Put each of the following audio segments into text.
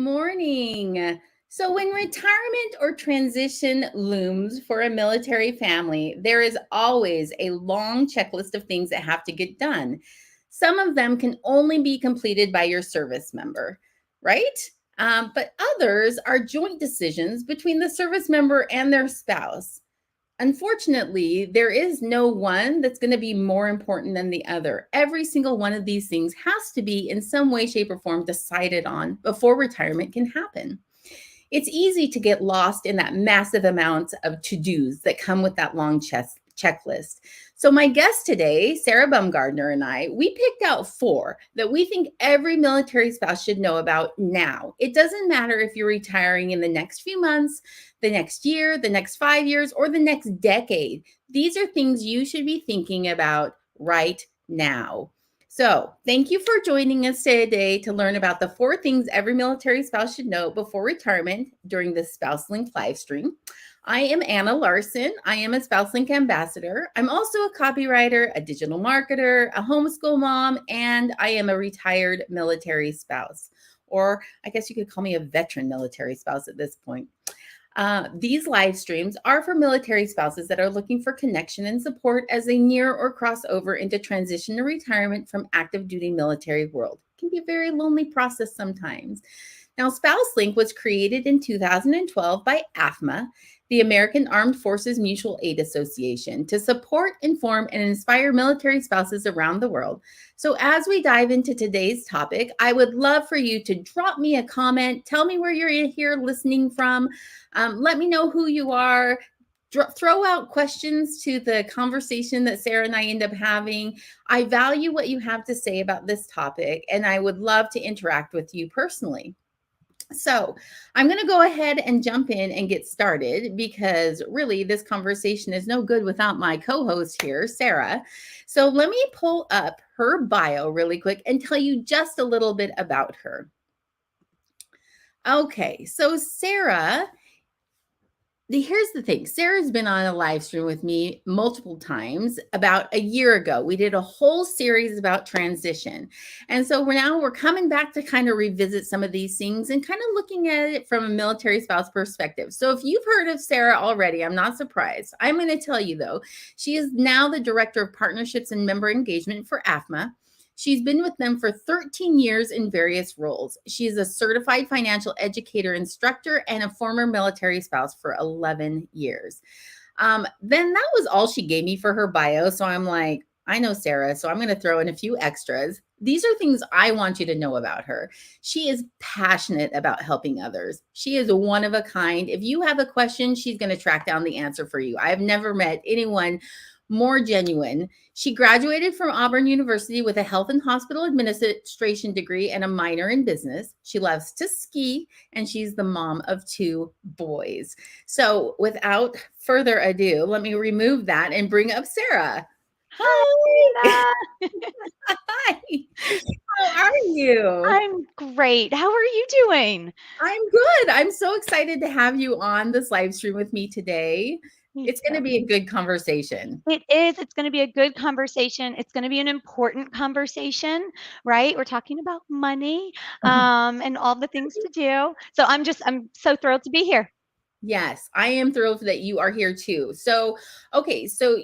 morning. So, when retirement or transition looms for a military family, there is always a long checklist of things that have to get done. Some of them can only be completed by your service member, right? But others are joint decisions between the service member and their spouse. Unfortunately, there is no one that's going to be more important than the other. Every single one of these things has to be in some way, shape, or form decided on before retirement can happen. It's easy to get lost in that massive amount of to-dos that come with that long checklist. So my guest today, Sarah Bumgardner, and we picked out 4 that we think every military spouse should know about now. It doesn't matter if you're retiring in the next few months, the next year, the next 5 years, or the next decade. These are things you should be thinking about right now. So, thank you for joining us today to learn about the 4 things every military spouse should know before retirement during the Spouse Link live stream. I am Anna Larson. I am a Spouse Link ambassador. I'm also a copywriter, a digital marketer, a homeschool mom, and I am a retired military spouse. Or I guess you could call me a veteran military spouse at this point. These live streams are for military spouses that are looking for connection and support as they near or cross over into transition to retirement from active duty military world. It can be a very lonely process sometimes. Now, Spouse Link was created in 2012 by AFMA, the American Armed Forces Mutual Aid Association, to support, inform, and inspire military spouses around the world. So as we dive into today's topic, I would love for you to drop me a comment, tell me where you're here listening from, let me know who you are, throw out questions to the conversation that Sarah and I end up having. I value what you have to say about this topic, and I would love to interact with you personally. So I'm going to go ahead and jump in and get started because really this conversation is no good without my co-host here, Sarah. So let me pull up her bio really quick and tell you just a little bit about her. Okay, so Sarah, here's the thing. Sarah's been on a live stream with me multiple times. About a year ago, we did a whole series about transition. And so we're coming back to kind of revisit some of these things and kind of looking at it from a military spouse perspective. So if you've heard of Sarah already, I'm not surprised. I'm going to tell you though, she is now the Director of Partnerships and Member Engagement for AFMA. She's been with them for 13 years in various roles. She is a certified financial educator instructor and a former military spouse for 11 years. Then that was all she gave me for her bio. So I'm like, I know Sarah, so I'm going to throw in a few extras. These are things I want you to know about her. She is passionate about helping others. She is one of a kind. If you have a question, she's going to track down the answer for you. I've never met anyone more genuine. She graduated from Auburn University with a health and hospital administration degree and a minor in business. She loves to ski, and she's the mom of 2 boys. So without further ado, let me remove that and bring up Sarah. Hi, Hi. How are you? I'm great. How are you doing? I'm good. I'm so excited to have you on this live stream with me today. Me It's going to too. be a good conversation. It is. It's going to be a good conversation. It's going to be an important conversation, right? We're talking about money, and all the things to do. So I'm so thrilled to be here. Yes, I am thrilled that you are here too. So, okay, so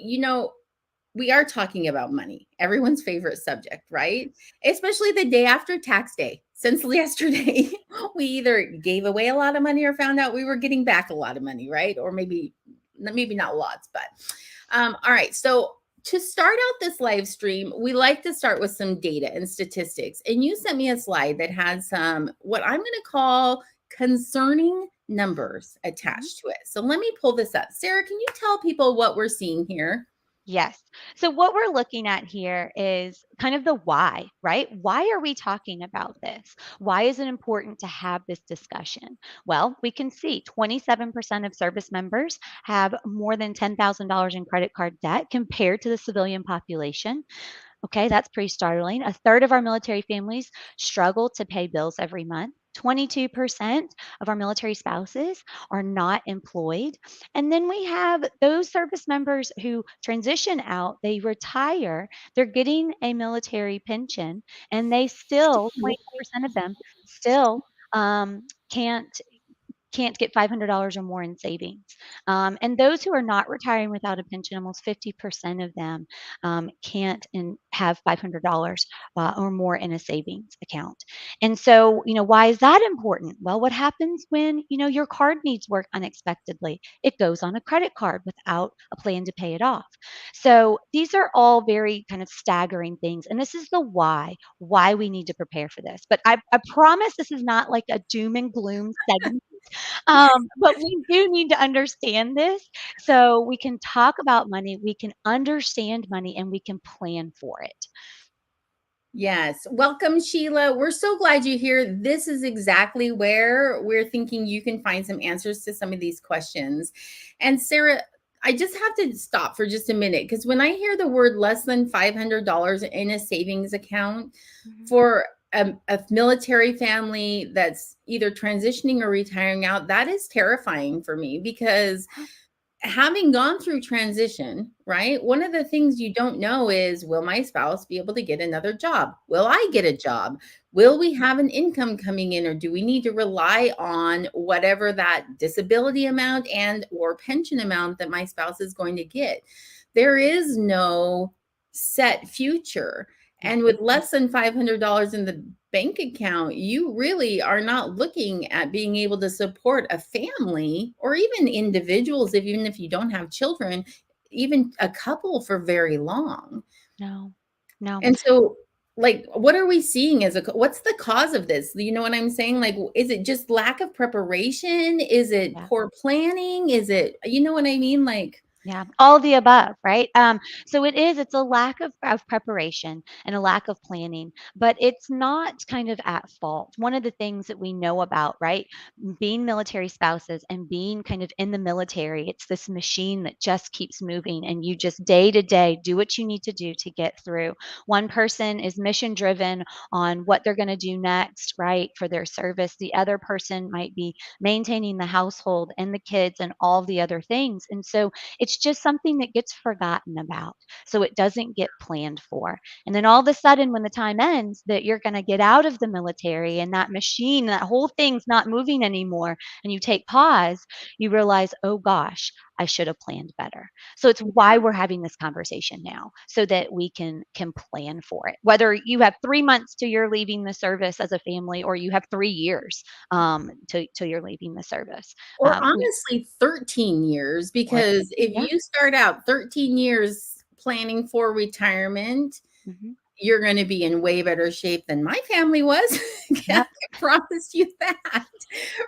we are talking about money, everyone's favorite subject, right? Especially the day after tax day. Since yesterday, we either gave away a lot of money or found out we were getting back a lot of money, right? Or maybe not lots, but all right. So to start out this live stream, we like to start with some data and statistics. And you sent me a slide that has some what I'm going to call concerning numbers attached to it. So let me pull this up. Sarah, can you tell people what we're seeing here? Yes. So what we're looking at here is kind of the why, right? Why are we talking about this? Why is it important to have this discussion? Well, we can see 27% of service members have more than $10,000 in credit card debt compared to the civilian population. Okay, that's pretty startling. A third of our military families struggle to pay bills every month. 22% of our military spouses are not employed. And then we have those service members who transition out, they retire, they're getting a military pension, and they still, 22% of them still can't get $500 or more in savings. And those who are not retiring without a pension, almost 50% of them can't have $500 or more in a savings account. And so, why is that important? Well, what happens when, your card needs work unexpectedly? It goes on a credit card without a plan to pay it off. So these are all very kind of staggering things. And this is the why we need to prepare for this. But I promise this is not like a doom and gloom segment. But we do need to understand this so we can talk about money, we can understand money, and we can plan for it. Yes. Welcome, Sheila. We're so glad you're here. This is exactly where we're thinking you can find some answers to some of these questions. And Sarah, I just have to stop for just a minute because when I hear the word less than $500 in a savings account Mhm. for a military family that's either transitioning or retiring out, that is terrifying for me because having gone through transition, right? One of the things you don't know is, will my spouse be able to get another job? Will I get a job? Will we have an income coming in, or do we need to rely on whatever that disability amount and or pension amount that my spouse is going to get? There is no set future. And with less than $500 in the bank account, you really are not looking at being able to support a family or even individuals, even if you don't have children, even a couple for very long. No, no. And so, like, what are we seeing as what's the cause of this? You know what I'm saying? Like, is it just lack of preparation? Is it Yeah. poor planning? Is it, you know what I mean? Like, Yeah, all the above, right? So it's a lack of preparation and a lack of planning, but it's not kind of at fault. One of the things that we know about, right, being military spouses and being kind of in the military, it's this machine that just keeps moving and you just day to day do what you need to do to get through. One person is mission driven on what they're going to do next, right, for their service. The other person might be maintaining the household and the kids and all the other things. And so it's just something that gets forgotten about. So it doesn't get planned for. And then all of a sudden, when the time ends, that you're going to get out of the military and that machine, that whole thing's not moving anymore, and you take pause, you realize, oh gosh, I should have planned better. So it's why we're having this conversation now, so that we can plan for it. Whether you have 3 months to you're leaving the service as a family, or you have 3 years to you're leaving the service. or We honestly, 13 years, or because if yeah. you start out 13 years planning for retirement, Mhm. you're going to be in way better shape than my family was. I Yep. promise you that.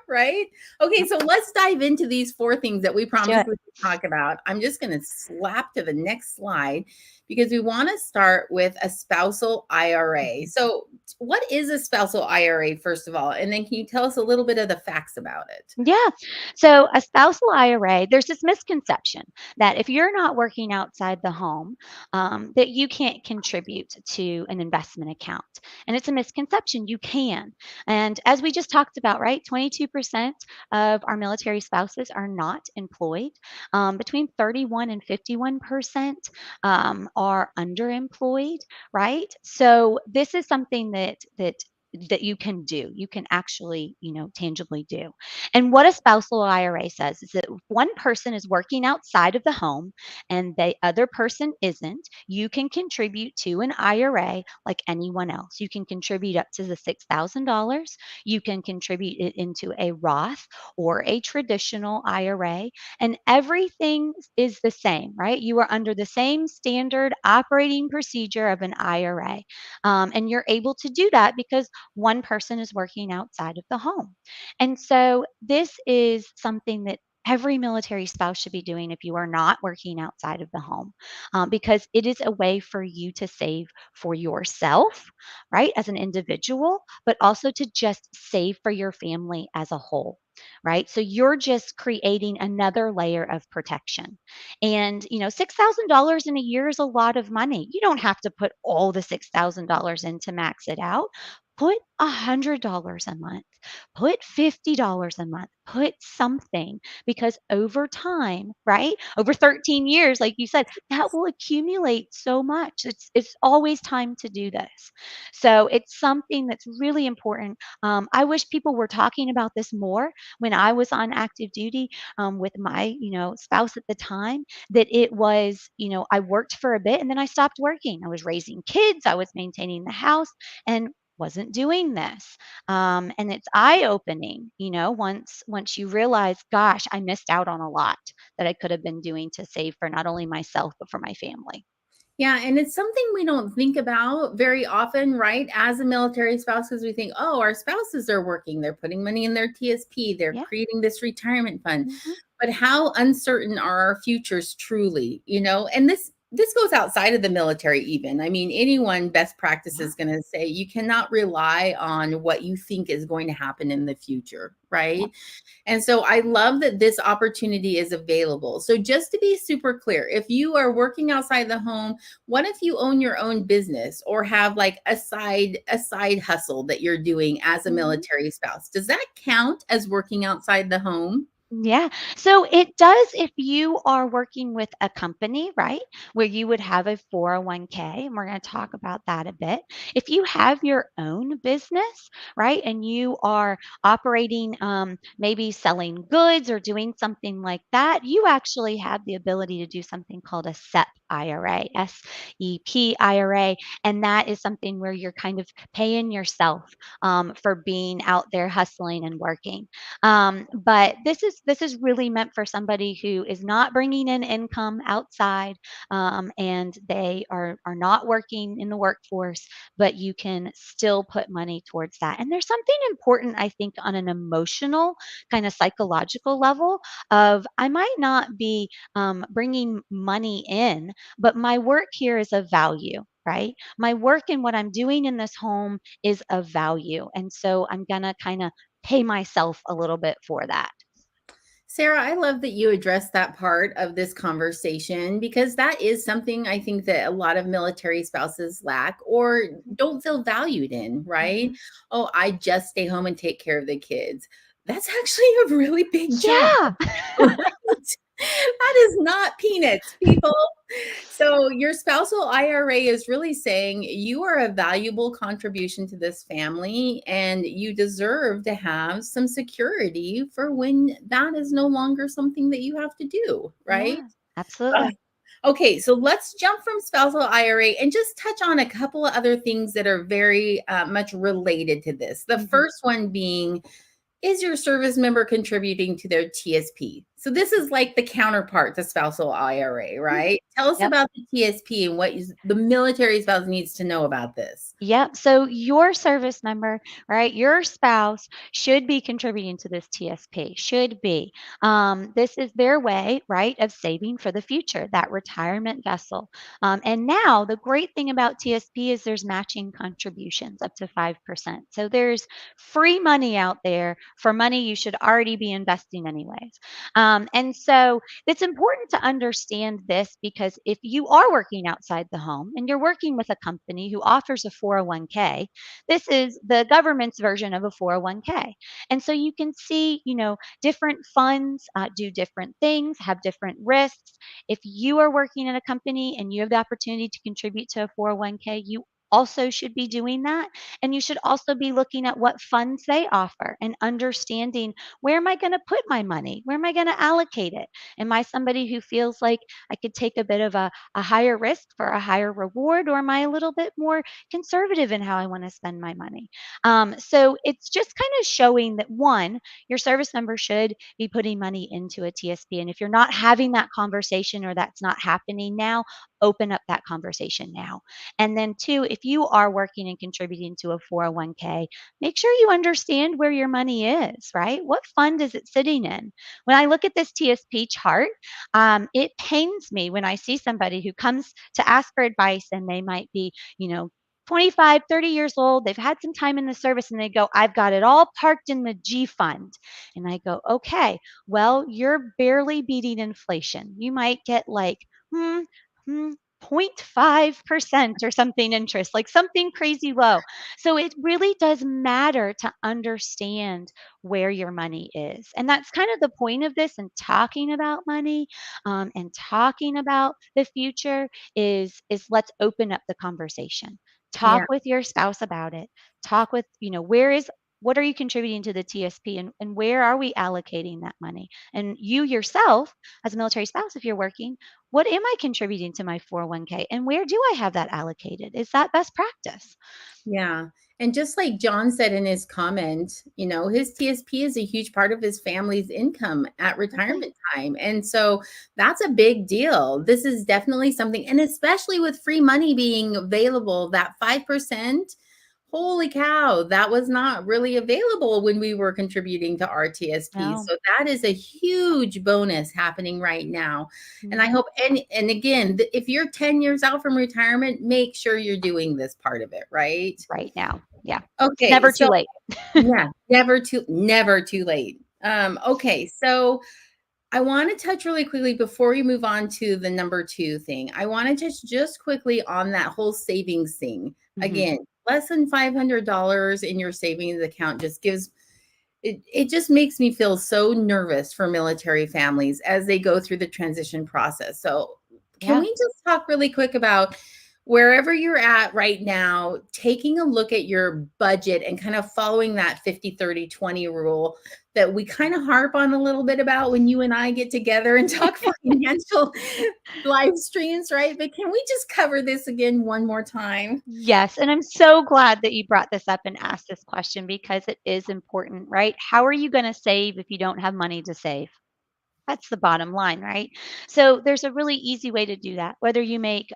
Right? Okay, Yep. so let's dive into these four things that we Let's do promised it. we would talk about. I'm just going to slap to the next slide because we want to start with a spousal IRA. Mhm. So, what is a spousal IRA, first of all? And then can you tell us a little bit of the facts about it? Yeah. So a spousal IRA, there's this misconception that if you're not working outside the home, that you can't contribute to an investment account. And it's a misconception. You can. And as we just talked about, right, 22% of our military spouses are not employed. Between 31 and 51% are underemployed, right? So this is something that you can do. You can actually, tangibly do. And what a spousal IRA says is that if one person is working outside of the home and the other person isn't, you can contribute to an IRA like anyone else. You can contribute up to the $6,000. You can contribute it into a Roth or a traditional IRA, and everything is the same, right? You are under the same standard operating procedure of an IRA. And you're able to do that because one person is working outside of the home. And so this is something that every military spouse should be doing if you are not working outside of the home, because it is a way for you to save for yourself, right, as an individual, but also to just save for your family as a whole. Right. So you're just creating another layer of protection. And, $6,000 in a year is a lot of money. You don't have to put all the $6,000 in to max it out. put $100 a month, put $50 a month, put something, because over time, right? Over 13 years, like you said, that will accumulate so much. It's always time to do this. So it's something that's really important. I wish people were talking about this more when I was on active duty with my, spouse at the time. That it was, I worked for a bit and then I stopped working. I was raising kids, I was maintaining the house, and wasn't doing this. And it's eye opening, once you realize, gosh, I missed out on a lot that I could have been doing to save for not only myself but for my family. Yeah, and it's something we don't think about very often, right? As a military spouse, because we think, oh, our spouses are working, they're putting money in their TSP, they're Yeah. creating this retirement fund. Hmm. But how uncertain are our futures truly, And this goes outside of the military even. I mean, anyone best practice Yeah. is going to say you cannot rely on what you think is going to happen in the future, Yeah. right? And so I love that this opportunity is available. So just to be super clear, if you are working outside the home, what if you own your own business or have like a side hustle that you're doing as a Mhm. military spouse? Does that count as working outside the home? Yeah. So it does if you are working with a company, right? Where you would have a 401k, and we're going to talk about that a bit. If you have your own business, right, and you are operating, maybe selling goods or doing something like that, you actually have the ability to do something called a SEP IRA, SEP IRA. And that is something where you're kind of paying yourself for being out there hustling and working. But this is really meant for somebody who is not bringing in income outside, and they are not working in the workforce, but you can still put money towards that. And there's something important, I think, on an emotional kind of psychological level of I might not be bringing money in, but my work here is of value. Right? My work and what I'm doing in this home is of value. And so I'm going to kind of pay myself a little bit for that. Sarah, I love that you addressed that part of this conversation because that is something I think that a lot of military spouses lack or don't feel valued in, right? Mhm. Oh, I just stay home and take care of the kids. That's actually a really big job, Yeah. right? That is not peanuts, people. So, your spousal IRA is really saying you are a valuable contribution to this family and you deserve to have some security for when that is no longer something that you have to do, right? Yeah, Uh, absolutely. okay, so let's jump from spousal IRA and just touch on a couple of other things that are very much related to this. The Mhm. first one being, is your service member contributing to their TSP? So this is like the counterpart to spousal IRA, Mm. right? Tell us Yep. about the TSP and what the military spouse needs to know about this. Yep. So your service member, right, your spouse should be contributing to this TSP, should be. This is their way, right, of saving for the future, that retirement vessel. And now the great thing about TSP is there's matching contributions up to 5%. So there's free money out there for money you should already be investing anyways. And so it's important to understand this because if you are working outside the home and you're working with a company who offers a 401k, this is the government's version of a 401k. And so you can see, different funds do different things, have different risks. If you are working in a company and you have the opportunity to contribute to a 401k, you also should be doing that. And you should also be looking at what funds they offer and understanding, where am I going to put my money? Where am I going to allocate it? Am I somebody who feels like I could take a bit of a higher risk for a higher reward, or am I a little bit more conservative in how I want to spend my money? So it's just kind of showing that one, your service member should be putting money into a TSP. And if you're not having that conversation or that's not happening now, open up that conversation now. And then two, if you are working and contributing to a 401k, make sure you understand where your money is, right? What fund is it sitting in? When I look at this TSP chart, it pains me when I see somebody who comes to ask for advice and they might be, 25, 30 years old. They've had some time in the service and they go, I've got it all parked in the G fund. And I go, okay, well, you're barely beating inflation. You might get like, hmm, 0.5% or something interest, like something crazy low. So it really does matter to understand where your money is. And that's kind of the point of this and talking about money and talking about the future is let's open up the conversation. Talk Yeah. with your spouse about it. Talk with, where is what are you contributing to the TSP and where are we allocating that money? And you yourself, as a military spouse, if you're working, what am I contributing to my 401k and where do I have that allocated? Is that best practice? Yeah. And just like John said in his comment, his TSP is a huge part of his family's income at Absolutely. retirement time. And so that's a big deal. This is definitely something, and especially with free money being available, that 5%, holy cow, that was not really available when we were contributing to our TSP. No. So that is a huge bonus happening right now. And I Mhm. hope, and again, if you're 10 years out from retirement, make sure you're doing this part of it, right? Right now. Yeah. It's Okay, never so too late. yeah, never too late. Okay, so I want to touch really quickly before we move on to the number two thing. I want to touch just quickly on that whole savings thing. Mhm. Again, less than $500 in your savings account just gives it just makes me feel so nervous for military families as they go through the transition process. So, can Yeah. we just talk really quick about wherever you're at right now, taking a look at your budget and kind of following that 50/30/20 rule that we kind of harp on a little bit about when you and I get together and talk financial live streams, right? But can we just cover this again one more time? Yes, and I'm so glad that you brought this up and asked this question because it is important, right? How are you gonna save if you don't have money to save? That's the bottom line, right? So there's a really easy way to do that. Whether you make,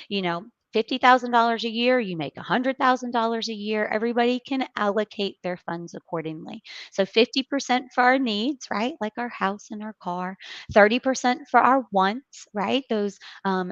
you know, $50,000 a year, you make $100,000 a year, everybody can allocate their funds accordingly. So 50% for our needs, right? Like our house and our car, 30% for our wants, right? Those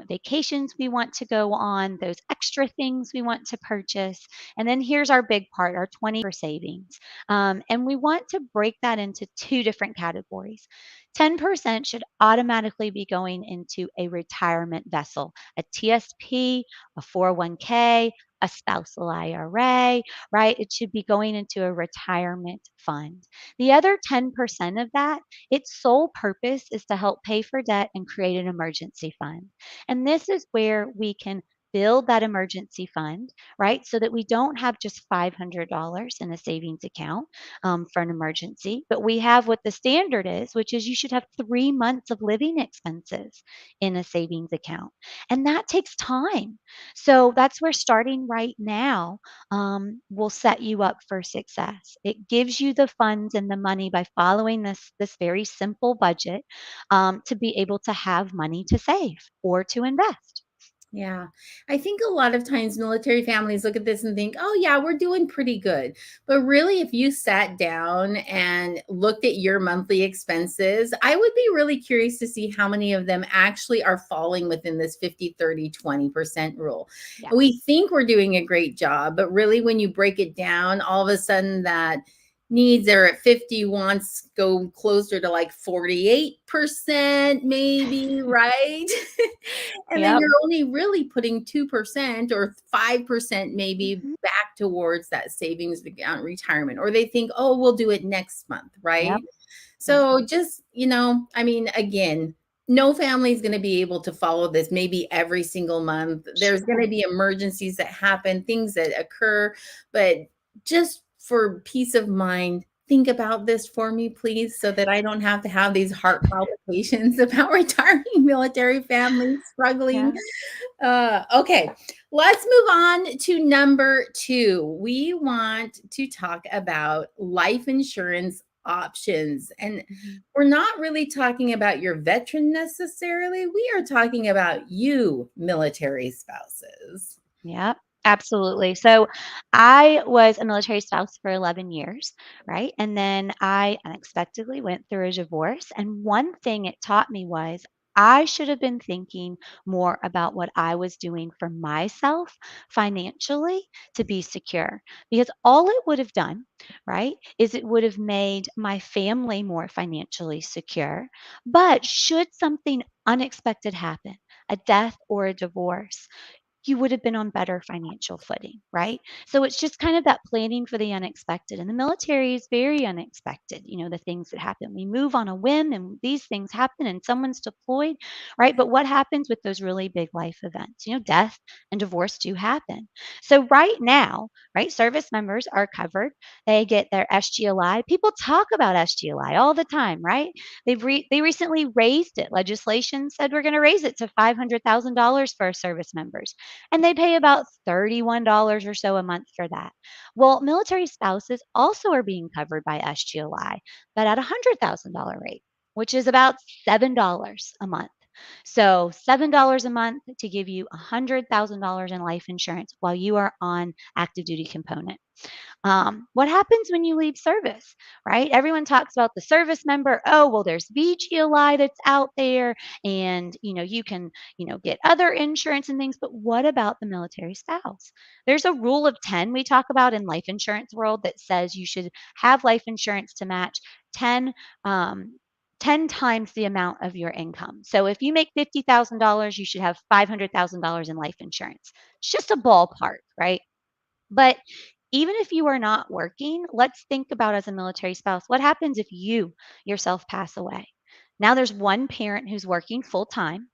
vacations we want to go on, those extra things we want to purchase. And then here's our big part, our 20 for savings. And we want to break that into two different categories. 10% should automatically be going into a retirement vessel, a TSP, a 401k, a spousal IRA, right? It should be going into a retirement fund. The other 10% of that, its sole purpose is to help pay for debt and create an emergency fund. And this is where we can build that emergency fund, right? So that we don't have just $500 in a savings account for an emergency, but we have what the standard is, which is you should have 3 months of living expenses in a savings account. And that takes time. So that's where starting right now will set you up for success. It gives you the funds and the money by following this very simple budget to be able to have money to save or to invest. Yeah. I think a lot of times military families look at this and think, oh, yeah, we're doing pretty good. But really, if you sat down and looked at your monthly expenses, I would be really curious to see how many of them actually are falling within this 50/30/20% rule. Yeah. We think we're doing a great job, but really, when you break it down, all of a sudden that needs are at 50, wants go closer to like 48% maybe, right? And then Yep. you're only really putting 2% or 5% maybe Mhm. back towards that savings account retirement, or they think, oh, we'll do it next month, Yep. right? Yep. So just, I mean, again, no family is going to be able to follow this maybe every single month. There's going Sure. to be emergencies that happen, things that occur, but just for peace of mind, think about this for me, please, so that I don't have to have these heart palpitations about retiring military families struggling. Yeah. Okay, let's move on to number two. We want to talk about life insurance options. And Mhm. we're not really talking about your veteran necessarily. We are talking about you, military spouses. Yep, absolutely. So I was a military spouse for 11 years, right? And then I unexpectedly went through a divorce. And one thing it taught me was I should have been thinking more about what I was doing for myself financially to be secure. Because all it would have done, right, is it would have made my family more financially secure. But should something unexpected happen, a death or a divorce, you would have been on better financial footing, right? So it's just kind of that planning for the unexpected. And the military is very unexpected, the things that happen. We move on a whim and these things happen and someone's deployed, right? But what happens with those really big life events? Death and divorce do happen. So right now, right, service members are covered. They get their SGLI. People talk about SGLI all the time, right? They recently raised it. Legislation said we're going to raise it to $500,000 for our service members, and they pay about $31 or so a month for that. Well, military spouses also are being covered by SGLI, but at a $100,000 rate, which is about $7 a month. So $7 a month to give you $100,000 in life insurance while you are on active duty component. What happens when you leave service, right? Everyone talks about the service member. Oh, well, there's VGLI that's out there, and you can get other insurance and things. But what about the military spouse? There's a rule of 10 we talk about in life insurance world that says you should have life insurance to match 10. Um, 10 times the amount of your income. So if you make $50,000, you should have $500,000 in life insurance. It's just a ballpark, right? But even if you are not working, let's think about as a military spouse, what happens if you yourself pass away? Now there's one parent who's working full time.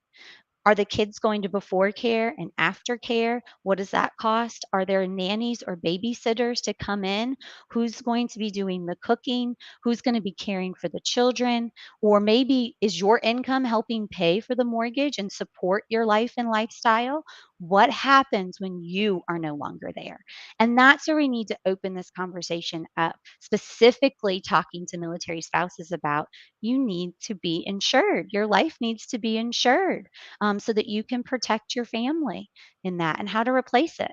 Are the kids going to before care and after care? What does that cost? Are there nannies or babysitters to come in? Who's going to be doing the cooking? Who's going to be caring for the children? Or maybe is your income helping pay for the mortgage and support your life and lifestyle? What happens when you are no longer there? And that's where we need to open this conversation up, specifically talking to military spouses about you need to be insured. Your life needs to be insured, so that you can protect your family in that and how to replace it.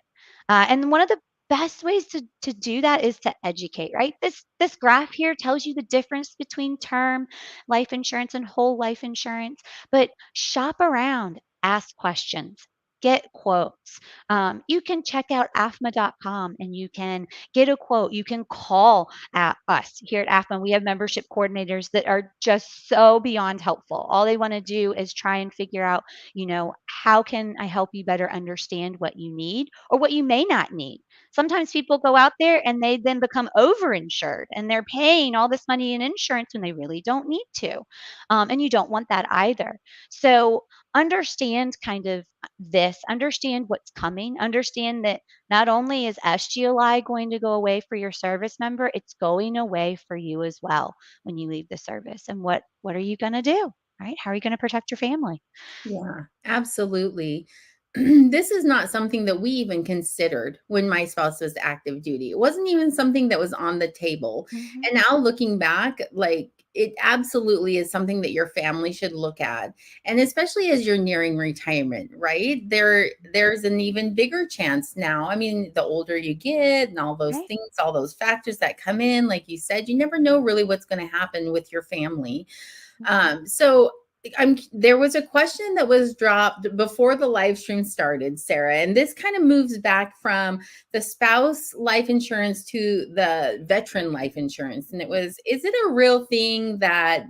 And one of the best ways to do that is to educate, right? This graph here tells you the difference between term life insurance and whole life insurance, but shop around, ask questions. Get quotes. You can check out afma.com and you can get a quote. You can call at us here at AFMA. We have membership coordinators that are just so beyond helpful. All they want to do is try and figure out, how can I help you better understand what you need or what you may not need? Sometimes people go out there and they then become overinsured and they're paying all this money in insurance when they really don't need to. And you don't want that either. So understand kind of this, understand what's coming, understand that not only is SGLI going to go away for your service member, it's going away for you as well when you leave the service. And what are you going to do? Right? How are you going to protect your family? Yeah, absolutely. This is not something that we even considered when my spouse was active duty. It wasn't even something that was on the table. Mhm. And now looking back, like it absolutely is something that your family should look at. And especially as you're nearing retirement, right? There's an even bigger chance now. I mean, the older you get and all those Right. things, all those factors that come in, like you said, you never know really what's going to happen with your family. Mhm. So there was a question that was dropped before the live stream started, Sarah, and this kind of moves back from the spouse life insurance to the veteran life insurance. And it was, is it a real thing that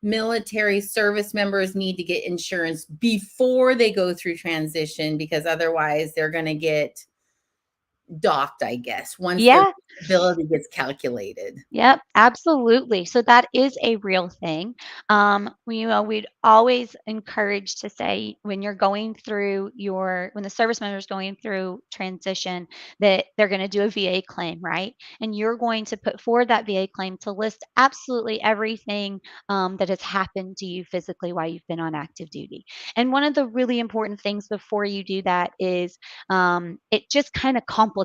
military service members need to get insurance before they go through transition? Because otherwise they're going to get docked, I guess, once their Yeah. disability gets calculated. Yep, absolutely. So that is a real thing. We'd always encourage to say when you're going through when the service member is going through transition, that they're going to do a VA claim, right? And you're going to put forward that VA claim to list absolutely everything that has happened to you physically while you've been on active duty. And one of the really important things before you do that is it just kind of complicates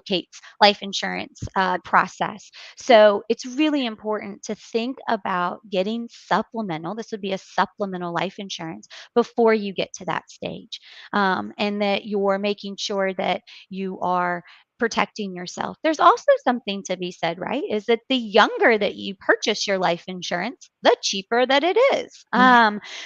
life insurance process. So it's really important to think about getting supplemental. This would be a supplemental life insurance before you get to that stage, and that you're making sure that you are protecting yourself. There's also something to be said, right? Is that the younger that you purchase your life insurance, the cheaper that it is.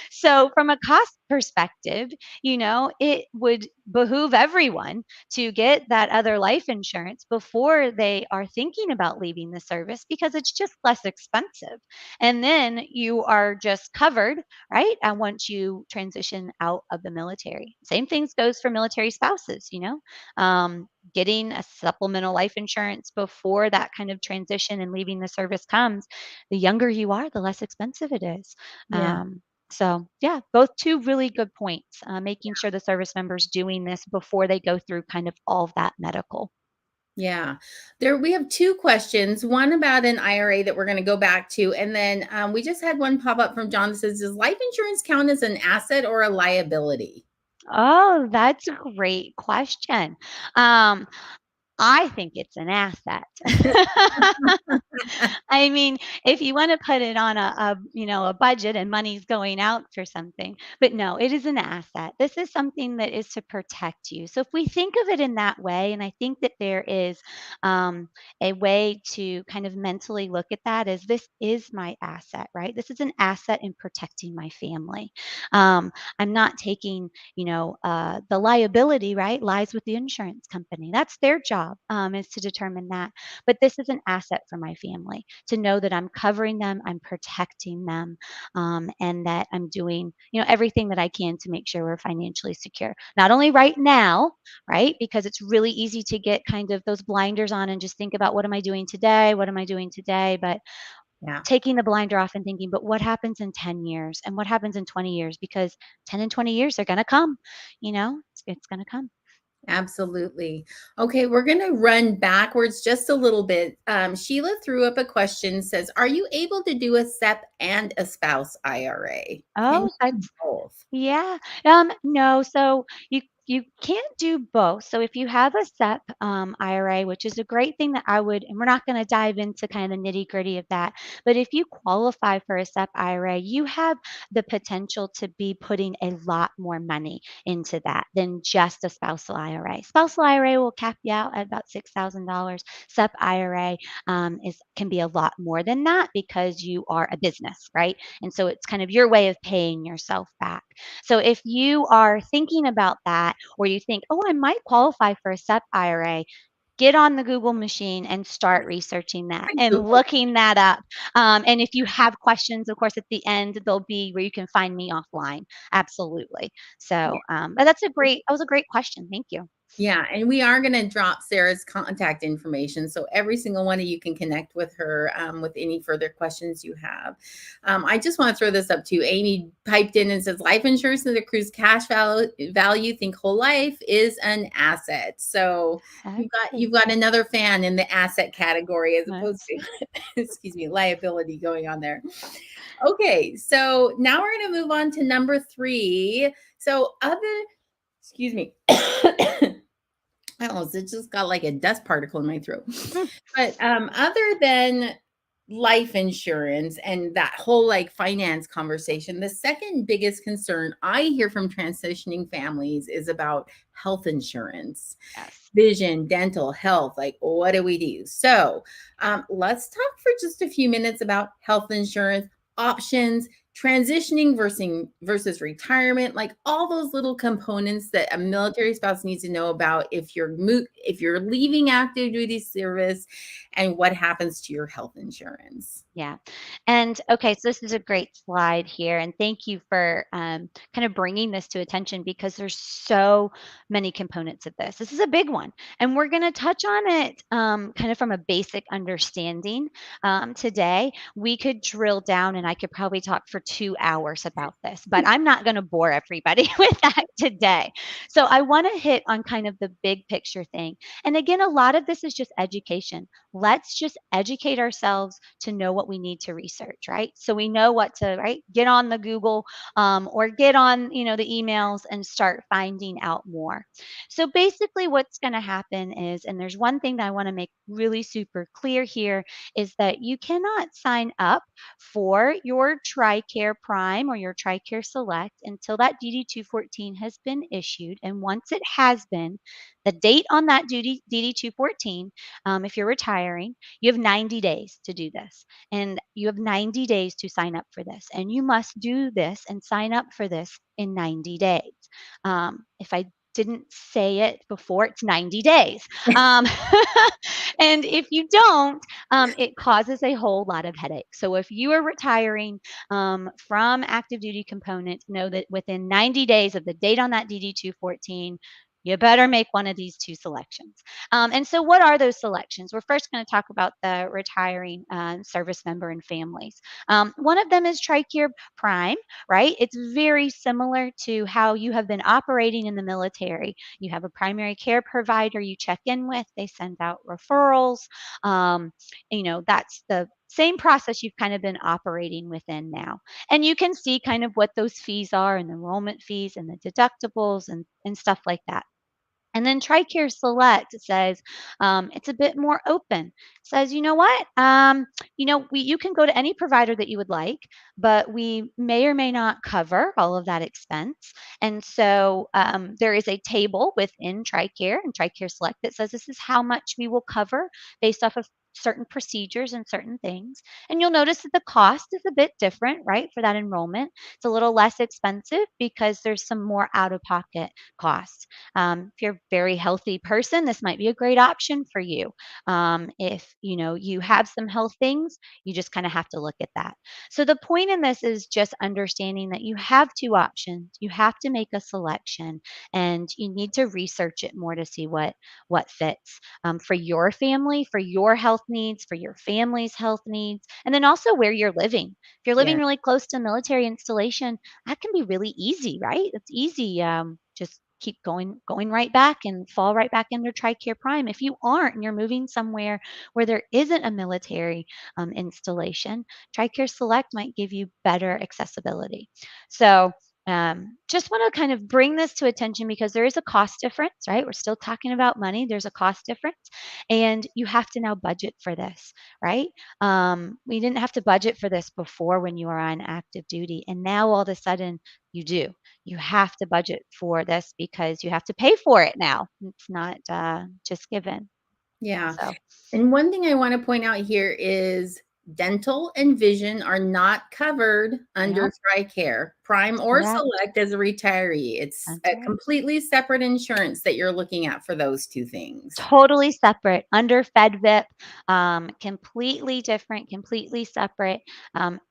So from a cost perspective, it would behoove everyone to get that other life insurance before they are thinking about leaving the service because it's just less expensive. And then you are just covered, right? And once you transition out of the military, same things goes for military spouses, getting a supplemental life insurance before that kind of transition and leaving the service comes, the younger you are, the less expensive it is. Yeah. So, yeah, both two really good points. Making sure the service members doing this before they go through kind of all of that medical. Yeah. There we have two questions. One about an IRA that we're going to go back to. And then we just had one pop up from John that says, does life insurance count as an asset or a liability? Oh, that's a great question. Um, I think it's an asset. I mean, if you want to put it on a budget and money's going out for something, but no, it is an asset. This is something that is to protect you. So if we think of it in that way, and I think that there is um, a way to kind of mentally look at that as this is my asset, right? This is an asset in protecting my family. I'm not taking, the liability, right, lies with the insurance company. That's their job, is to determine that. But this is an asset for my family to know that I'm covering them, I'm protecting them, and that I'm doing, everything that I can to make sure we're financially secure. Not only right now, right? Because it's really easy to get kind of those blinders on and just think about what am I doing today? What am I doing today? But Yeah. taking the blinder off and thinking, but what happens in 10 years and what happens in 20 years? Because 10 and 20 years are going to come, it's going to come. Absolutely. Okay, we're going to run backwards just a little bit. Sheila threw up a question, says, are you able to do a SEP and a spouse IRA? Can Oh, you do that's both? Yeah. No. So you can't do both. So if you have a SEP IRA, which is a great thing that I would, and we're not going to dive into kind of the nitty gritty of that, but if you qualify for a SEP IRA, you have the potential to be putting a lot more money into that than just a spousal IRA. Spousal IRA will cap you out at about $6,000. SEP IRA is can be a lot more than that because you are a business, right? And so it's kind of your way of paying yourself back. So if you are thinking about that, or you think, oh, I might qualify for a SEP IRA, get on the Google machine and start researching that and Google. looking that up. And if you have questions, of course, at the end, there'll be where you can find me offline. Absolutely. So, but that was a great question. Thank you. Yeah, and we are going to drop Sarah's contact information, so every single one of you can connect with her with any further questions you have. I just want to throw this up too. Amy piped in and says, "Life insurance that accrues cash value. Think whole life is an asset." So you've got Excellent. another fan in the asset category as opposed That's to excuse me, liability going on there. Okay, so now we're going to move on to number 3. So excuse me. I almost it just got like a dust particle in my throat. But other than life insurance and that whole like finance conversation, the second biggest concern I hear from transitioning families is about health insurance, yes. vision, dental, health. Like, what do we do? So, let's talk for just a few minutes about health insurance options, transitioning versus retirement, like all those little components that a military spouse needs to know about if you're leaving active duty service, and what happens to your health insurance. Yeah. And okay, so this is a great slide here. And thank you for kind of bringing this to attention because there's so many components of this. This is a big one. And we're going to touch on it kind of from a basic understanding today. We could drill down and I could probably talk for 2 hours about this, but I'm not going to bore everybody with that today. So I want to hit on kind of the big picture thing. And again, a lot of this is just education. Let's just educate ourselves to know what we need to research, right? So we know what to, right? Get on the Google or get on, the emails and start finding out more. So basically, what's going to happen is, and there's one thing that I want to make really super clear here, is that you cannot sign up for your tri TRICARE Prime or your TRICARE Select until that DD 214 has been issued. And once it has been, the date on that DD 214, if you're retiring, you have 90 days to do this. And you have 90 days to sign up for this. And you must do this and sign up for this in 90 days. If I didn't say it before, it's 90 days. Um, and if you don't, it causes a whole lot of headache. So if you are retiring from active duty components, know that within 90 days of the date on that DD 214, you better make one of these two selections. And so, what are those selections? We're first going to talk about the retiring service member and families. One of them is TRICARE Prime, right? It's very similar to how you have been operating in the military. You have a primary care provider you check in with, they send out referrals. Um, that's the same process you've kind of been operating within now. And you can see kind of what those fees are and the enrollment fees and the deductibles and stuff like that. And then TRICARE Select says it's a bit more open. Says, you know what? You can go to any provider that you would like, but we may or may not cover all of that expense. And so there is a table within TRICARE and TRICARE Select that says this is how much we will cover based off of certain procedures and certain things. And you'll notice that the cost is a bit different, right, for that enrollment. It's a little less expensive because there's some more out of pocket costs. If you're a very healthy person, this might be a great option for you. If you have some health things, you just kind of have to look at that. So the point in this is just understanding that you have two options. You have to make a selection, and you need to research it more to see what fits for your family, for your health needs, for your family's health needs, and then also where you're living. If you're living Yeah. really close to a military installation, that can be really easy, right? It's easy. Just keep going right back and fall right back into TRICARE Prime. If you aren't and you're moving somewhere where there isn't a military installation, TRICARE Select might give you better accessibility. So just want to kind of bring this to attention because there is a cost difference, right? We're still talking about money. There's a cost difference, and you have to now budget for this, right? We didn't have to budget for this before when you were on active duty, and now all of a sudden you do. You have to budget for this because you have to pay for it now. It's not just given. Yeah. So, And one thing I want to point out here is dental and vision are not covered under yep, TRICARE, Prime or correct. Select as a retiree. It's That's a right. completely separate insurance that you're looking at for those two things. Totally separate, under FedVIP, completely different, completely separate.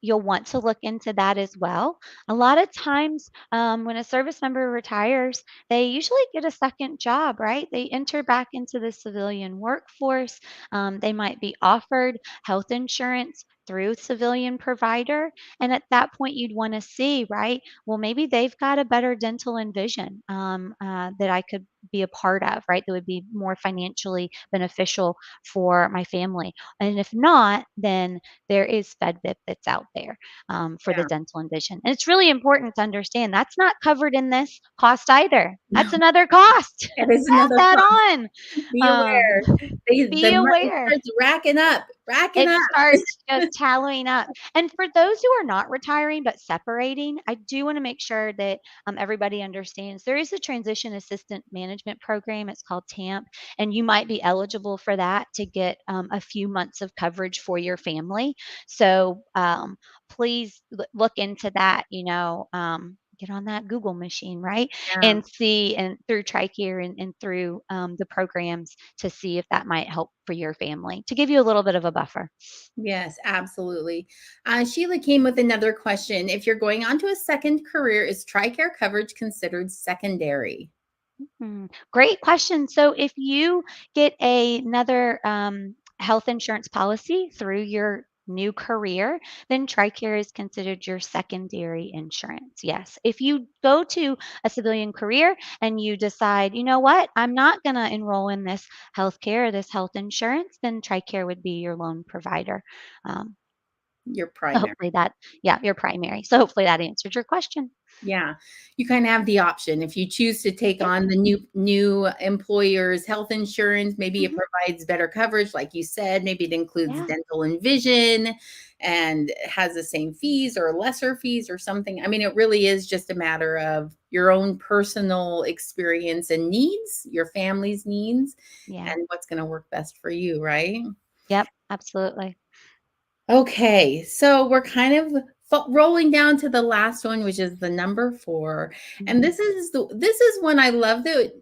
You'll want to look into that as well. A lot of times, when a service member retires, they usually get a second job, right? They enter back into the civilian workforce. They might be offered health insurance through civilian provider, and at that point you'd want to see, right, well, maybe they've got a better dental and vision that I could be a part of, right? That would be more financially beneficial for my family. And if not, then there is FedVIP that's out there for the Yeah. dental and vision. And it's really important to understand that's not covered in this cost either. That's No, another cost. that is Add another that cost. on. Be Um, aware. The be money aware. starts racking up, racking It up. starts just tallying up. And for those who are not retiring but separating, I do want to make sure that everybody understands there is a transition assistant management program. It's called TAMP, and you might be eligible for that to get a few months of coverage for your family. So please look into that. Get on that Google machine, right? Yeah. And see, and through TRICARE and through the programs to see if that might help for your family to give you a little bit of a buffer. Yes, absolutely. Sheila came with another question. If you're going on to a second career, is TRICARE coverage considered secondary? Great question. So if you get another health insurance policy through your new career, then TRICARE is considered your secondary insurance. Yes. If you go to a civilian career and you decide, you know what, I'm not going to enroll in this health care or this health insurance, then TRICARE would be your loan provider. Um, Your So primary. hopefully that, yeah, your primary. So hopefully that answered your question. Yeah. You kind of have the option. If you choose to take Yeah. on the new employer's health insurance, maybe it Mhm. provides better coverage, like you said. Maybe it includes Yeah. dental and vision and has the same fees or lesser fees or something. I mean, it really is just a matter of your own personal experience and needs, your family's needs, Yeah. and what's going to work best for you, right? Yep. Absolutely. Okay, so we're kind of rolling down to the last one, which is the number 4, and Mhm. this is one I love that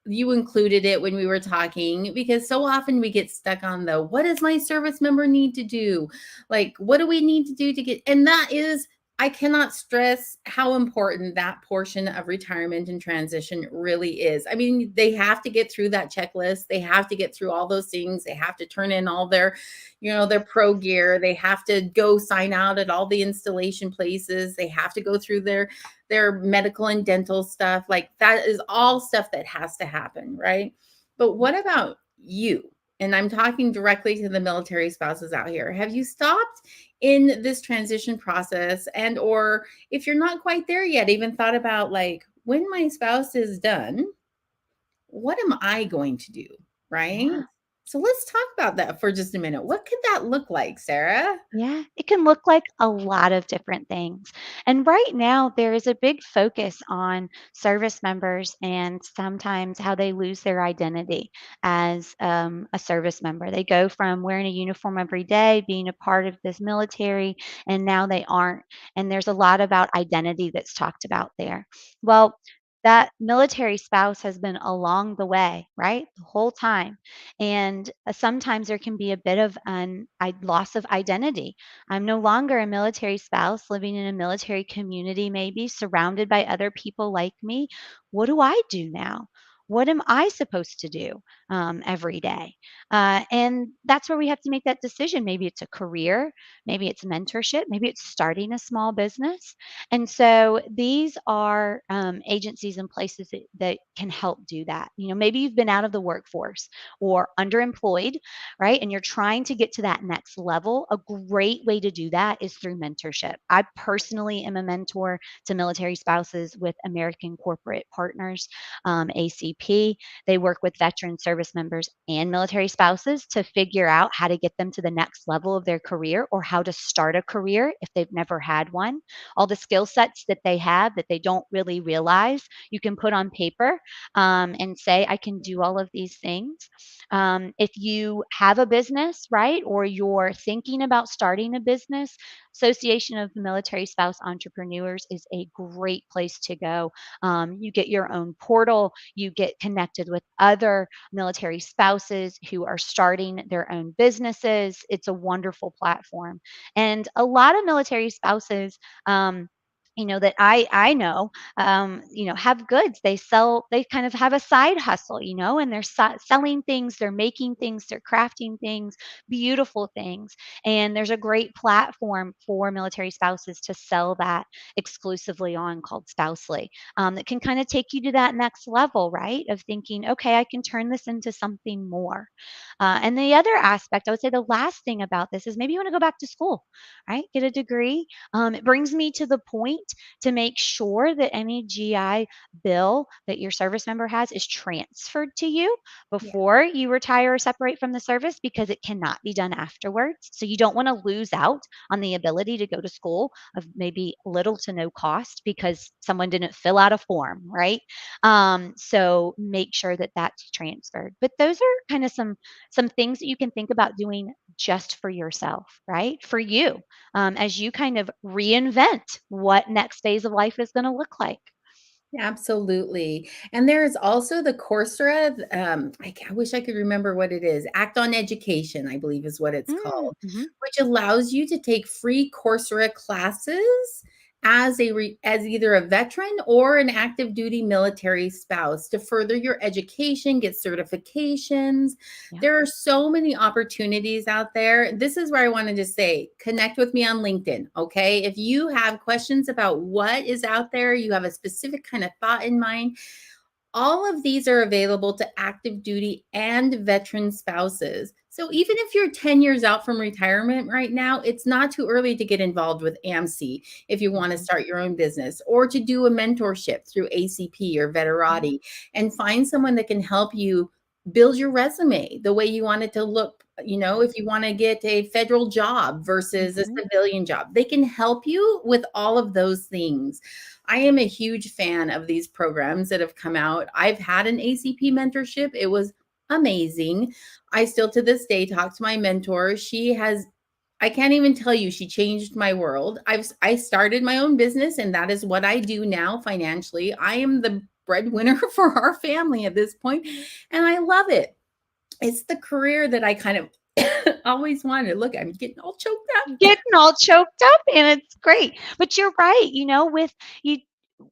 you included it when we were talking because so often we get stuck on the what does my service member need to do? Like, what do we need to do to get? And that is, I cannot stress how important that portion of retirement and transition really is. I mean, they have to get through that checklist. They have to get through all those things. They have to turn in all their, their pro gear. They have to go sign out at all the installation places. They have to go through their medical and dental stuff. Like that is all stuff that has to happen, right? But what about you? And I'm talking directly to the military spouses out here. Have you stopped in this transition process and or if you're not quite there yet, even thought about like when my spouse is done, what am I going to do, right? Yeah. So let's talk about that for just a minute. What could that look like, Sarah? Yeah, it can look like a lot of different things. And right now, there is a big focus on service members and sometimes how they lose their identity as a service member. They go from wearing a uniform every day, being a part of this military, and now they aren't. And there's a lot about identity that's talked about there. Well, that military spouse has been along the way, right? The whole time. And sometimes there can be a bit of an loss of identity. I'm no longer a military spouse living in a military community, maybe surrounded by other people like me. What do I do now? What am I supposed to do every day? And that's where we have to make that decision. Maybe it's a career, maybe it's mentorship, maybe it's starting a small business. And so these are agencies and places that can help do that. Maybe you've been out of the workforce or underemployed, right? And you're trying to get to that next level. A great way to do that is through mentorship. I personally am a mentor to military spouses with American Corporate Partners, ACP. They work with veteran service members and military spouses to figure out how to get them to the next level of their career or how to start a career if they've never had one. All the skill sets that they have that they don't really realize, you can put on paper and say, I can do all of these things. If you have a business, right, or you're thinking about starting a business, Association of Military Spouse Entrepreneurs is a great place to go. You get your own portal, you get connected with other military spouses who are starting their own businesses. It's a wonderful platform. And a lot of military spouses, that I know, have goods. They kind of have a side hustle, and they're selling things, they're making things, they're crafting things, beautiful things. And there's a great platform for military spouses to sell that exclusively on called Spousely, that can kind of take you to that next level, right? Of thinking, okay, I can turn this into something more. And the other aspect, I would say the last thing about this is maybe you want to go back to school, right? Get a degree. It brings me to the point to make sure that any GI bill that your service member has is transferred to you Yeah. before you retire or separate from the service because it cannot be done afterwards. So you don't want to lose out on the ability to go to school of maybe little to no cost because someone didn't fill out a form, right? So make sure that that's transferred. But those are kind of some things that you can think about doing just for yourself, right? For you, as you kind of reinvent what next phase of life is going to look like. Absolutely. And there is also the Coursera, I wish I could remember what it is. Act on Education, I believe is what it's called, Mm-hmm. which allows you to take free Coursera classes as as either a veteran or an active duty military spouse to further your education, get certifications. Yeah. There are so many opportunities out there. This is where I wanted to say, connect with me on LinkedIn, okay? If you have questions about what is out there, you have a specific kind of thought in mind, all of these are available to active duty and veteran spouses. So even if you're 10 years out from retirement right now, it's not too early to get involved with AMC if you want to Mhm. start your own business or to do a mentorship through ACP or Mhm. Veterati and find someone that can help you build your resume the way you want it to look. Yeah. If you want to get a federal job versus a Mhm. civilian job, they can help you with all of those things. I am a huge fan of these programs that have come out. I've had an ACP mentorship. It was amazing. I still to this day talk to my mentor. I can't even tell you, she changed my world. I started my own business and that is what I do now financially. I am the breadwinner for our family at this point and I love it. It's the career that I kind of always wanted. Look, I'm getting all choked up. Getting all choked up, and it's great. But you're right, with you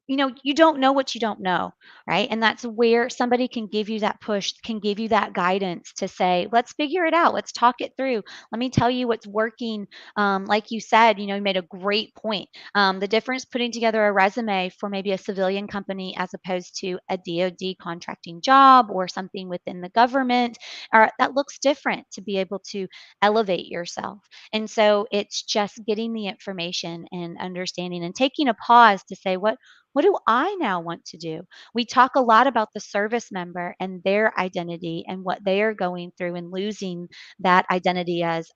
you don't know what you don't know, right? And that's where somebody can give you that push, can give you that guidance to say, let's figure it out. Let's talk it through. Let me tell you what's working. Like you said, you made a great point. The difference putting together a resume for maybe a civilian company as opposed to a DoD contracting job or something within the government, or that looks different to be able to elevate yourself. And so it's just getting the information and understanding and taking a pause to say, what do I now want to do? We talk a lot about the service member and their identity and what they are going through and losing that identity as,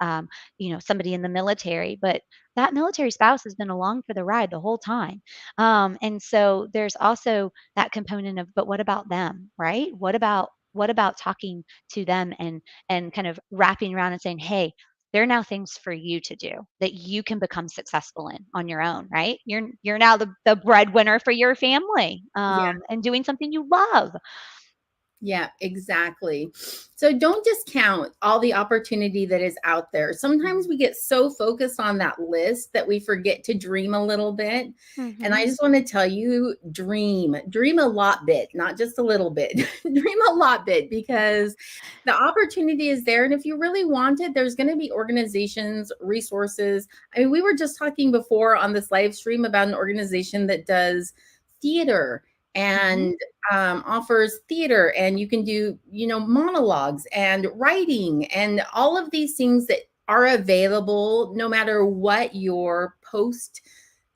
somebody in the military. But that military spouse has been along for the ride the whole time. And so there's also that component of, but what about them, right? What about talking to them and kind of wrapping around and saying, hey, there are now things for you to do that you can become successful in on your own, right? You're now the breadwinner for your family, Yeah. and doing something you love. Yeah, exactly. So don't discount all the opportunity that is out there. Sometimes Mhm. we get so focused on that list that we forget to dream a little bit. And I Mhm. just want to tell you, dream a lot bit, not just a little bit. Dream a lot bit because the opportunity is there. And if you really want it, there's going to be organizations, resources. I mean, we were just talking before on this live stream about an organization that does theater Mhm. and offers theater and you can do monologues and writing and all of these things that are available no matter what your post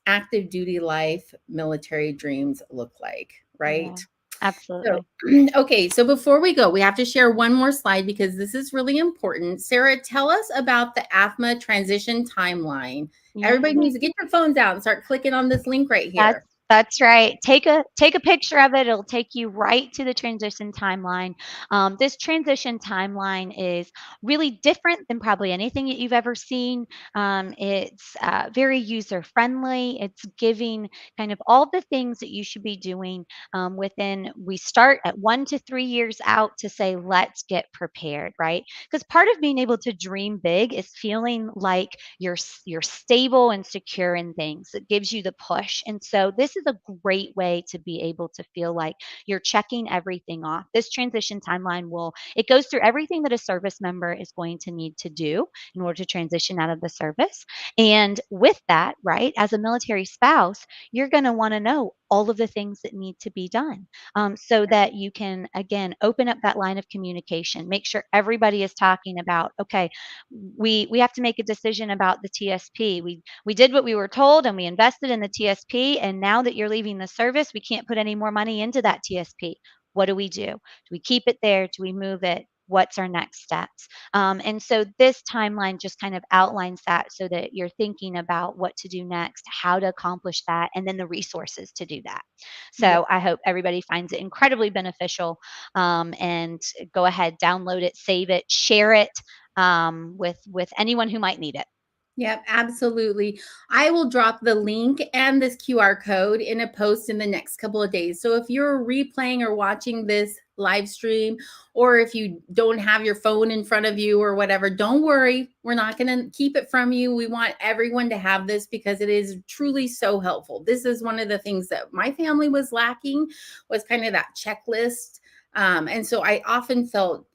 active duty life military dreams look like, Yeah, right? So absolutely. okay, so before we go we have to share one more slide because this is really important. Sarah, tell us about the AFMA transition timeline. Yeah. Everybody needs to get your phones out and start clicking on this link right That's here. that's right. Take a picture of it. It'll take you right to the transition timeline. This transition timeline is really different than probably anything that you've ever seen. It's very user friendly. It's giving kind of all the things that you should be doing within. We start at 1 to 3 years out to say, let's get prepared, right? Because part of being able to dream big is feeling like you're stable and secure in things. It gives you the push. And so this is a great way to be able to feel like you're checking everything off. This transition timeline it goes through everything that a service member is going to need to do in order to transition out of the service. And with that, right, as a military spouse, you're going to want to know all of the things that need to be done, so that you can, again, open up that line of communication, make sure everybody is talking about, okay, we have to make a decision about the TSP. We did what we were told and we invested in the TSP, and now that you're leaving the service, we can't put any more money into that TSP. What do we do? Do we keep it there? Do we move it? What's our next steps? And so this timeline just kind of outlines that so that you're thinking about what to do next, how to accomplish that, and then the resources to do that. Yeah. So I hope everybody finds it incredibly beneficial, and go ahead, download it, save it, share it, with anyone who might need it. Yep, absolutely. I will drop the link and this QR code in a post in the next couple of days. So if you're replaying or watching this live stream, or if you don't have your phone in front of you or whatever, don't worry. We're not going to keep it from you. We want everyone to have this because it is truly so helpful. This is one of the things that my family was lacking, was kind of that checklist. And so I often felt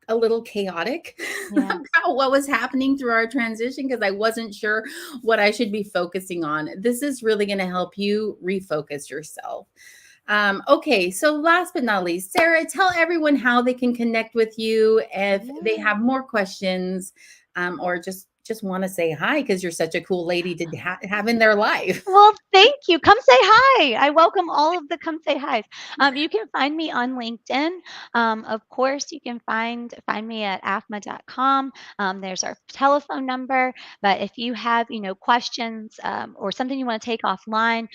a little chaotic Yeah. about what was happening through our transition because I wasn't sure what I should be focusing on. This is really going to help you refocus yourself. Okay, so last but not least, Sarah, tell everyone how they can connect with you if they Yeah. have more questions, or just want to say hi because you're such a cool lady to have in their life. Well, thank you. Come say hi. I welcome all of the come say hi's. You can find me on LinkedIn. Of course, you can find me at afma.com. There's our telephone number. But if you have, questions or something you want to take offline,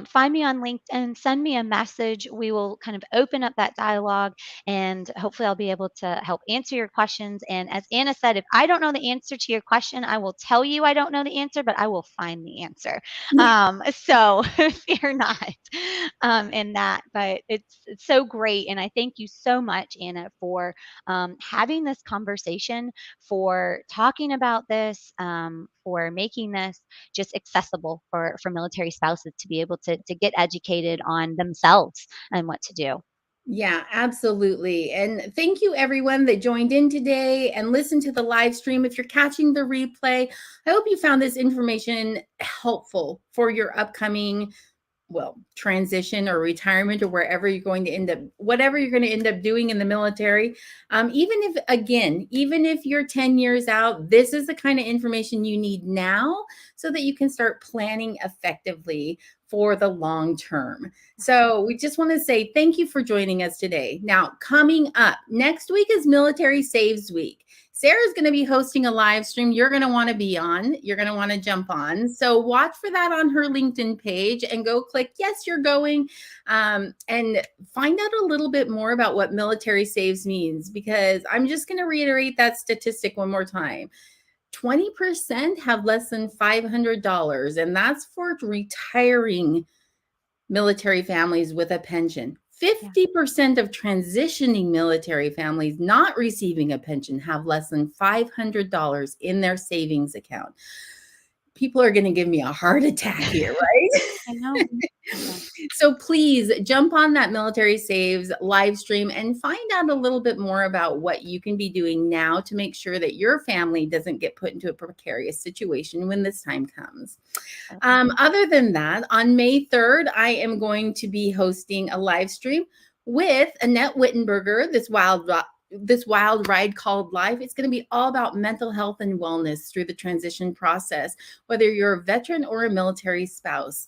find me on LinkedIn. Send me a message. We will kind of open up that dialogue, and hopefully, I'll be able to help answer your questions. And as Anna said, if I don't know the answer to your question, I will tell you I don't know the answer, but I will find the answer. So fear not in that. But it's so great, and I thank you so much, Anna, for having this conversation, for talking about this, for making this just accessible for military spouses to be able to get educated on themselves and what to do. Yeah, absolutely. And thank you everyone that joined in today and listened to the live stream. If you're catching the replay, I hope you found this information helpful for your upcoming, well, transition or retirement or wherever you're going to end up, whatever you're going to end up doing in the military. Even if you're 10 years out, this is the kind of information you need now so that you can start planning effectively for the long term. So we just want to say thank you for joining us today. Now, coming up next week is Military Saves Week. Sarah's going to be hosting a live stream you're going to want to be on. You're going to want to jump on. So watch for that on her LinkedIn page and go click, yes, you're going, and find out a little bit more about what military saves means, because I'm just going to reiterate that statistic one more time. 20% have less than $500, and that's for retiring military families with a pension. 50% of transitioning military families not receiving a pension have less than $500 in their savings account. People are going to give me a heart attack here, right? I know. Yeah. So please jump on that Military Saves live stream and find out a little bit more about what you can be doing now to make sure that your family doesn't get put into a precarious situation when this time comes. Other than that, on May 3rd, I am going to be hosting a live stream with Annette Wittenberger, this wild ride called life. It's going to be all about mental health and wellness through the transition process, whether you're a veteran or a military spouse.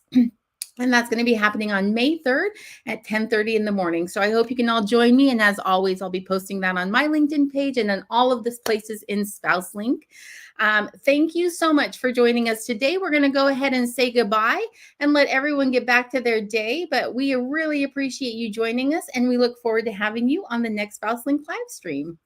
And that's going to be happening on May 3rd at 10:30 in the morning. So I hope you can all join me. And as always, I'll be posting that on my LinkedIn page and on all of this places in Spouse Link. Thank you so much for joining us today. We're going to go ahead and say goodbye and let everyone get back to their day. But we really appreciate you joining us, and we look forward to having you on the next Spouse Link live stream.